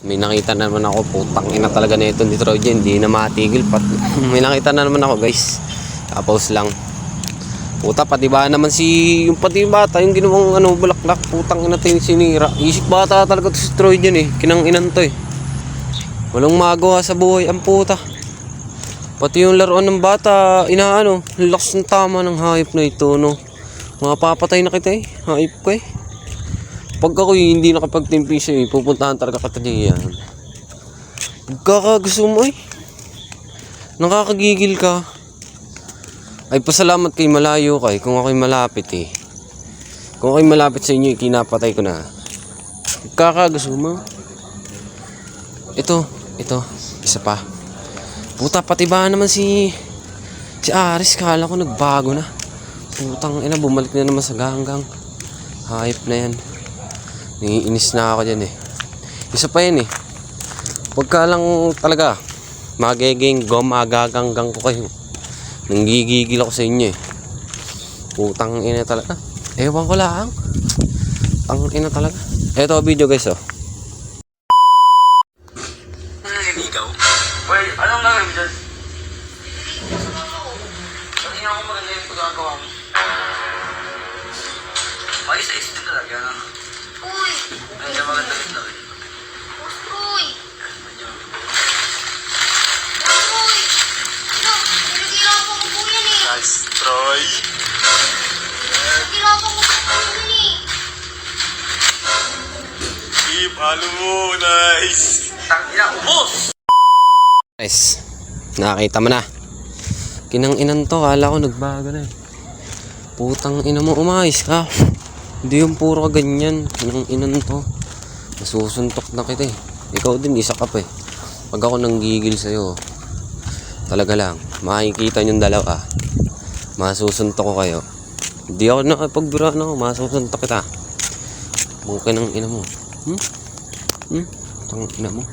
May nakita na naman ako, putang ina talaga na ito ni Trojan, hindi na matigil. May nakita na naman ako guys. Tapos lang. Puta, pati ba naman yung pati bata, yung ginawang bulaklak, putang ina tayo sinira. Isip bata talaga to si Trojan eh, kinang inan to eh. Walang magawa sa buhay ang puta. Pati yung laruan ng bata, lakas ng tama ng hayop na ito, no. Mapapatay na kita eh, hayop ko eh. Pag ako hindi nakapagtimpi siya, pupuntahan talaga kita diyan. Magkakagusto mo eh. Nakakagigil ka. Ay pasalamat kay malayo kay kung ako'y malapit eh. Kung ako'y malapit sa inyo, kinapatay ko na. Magkakagusto mo. Ito, isa pa. Puta, pati ba naman si Aris, kala ko nagbago na. Putang ina, bumalik na naman sa ganggang. Hype na yan. Naiinis na ako dyan eh. Isa pa yan eh. Pagka lang talaga magiging magaganggang ko kayo. Nanggigigil ako sa inyo eh. Putang ina talaga. Ewan ko lang. Putang ina talaga. Eto video guys oh. Naniligaw? Well, anong gagawin mo dyan? Hindi ako maganda yung pagkagawa mo. Ayos-ayos din talaga. Uy! Medyo maganda rin daw eh. Uy! Medyo... Uy! Nagkirapan ko po yan eh. Nice, Troy! Nagkirapan ko po yan eh. Keep, halo mo, nice! Tangina, ubos! Guys, nakakita mo na. Kinang inan to, kala ko nagbago na eh. Putang ina mo, umayos ka. Hindi yung puro ganyan. Kinang inan to. Masusuntok na kita eh. Ikaw din, isa ka pa eh. Pag ako nanggigil sa'yo, talaga lang, makikita niyong dalawa. Masusuntok ko kayo. Hindi ako nakapagbiraan ako, masusuntok kita. Mungkin ang ina mo. Tang ina mo.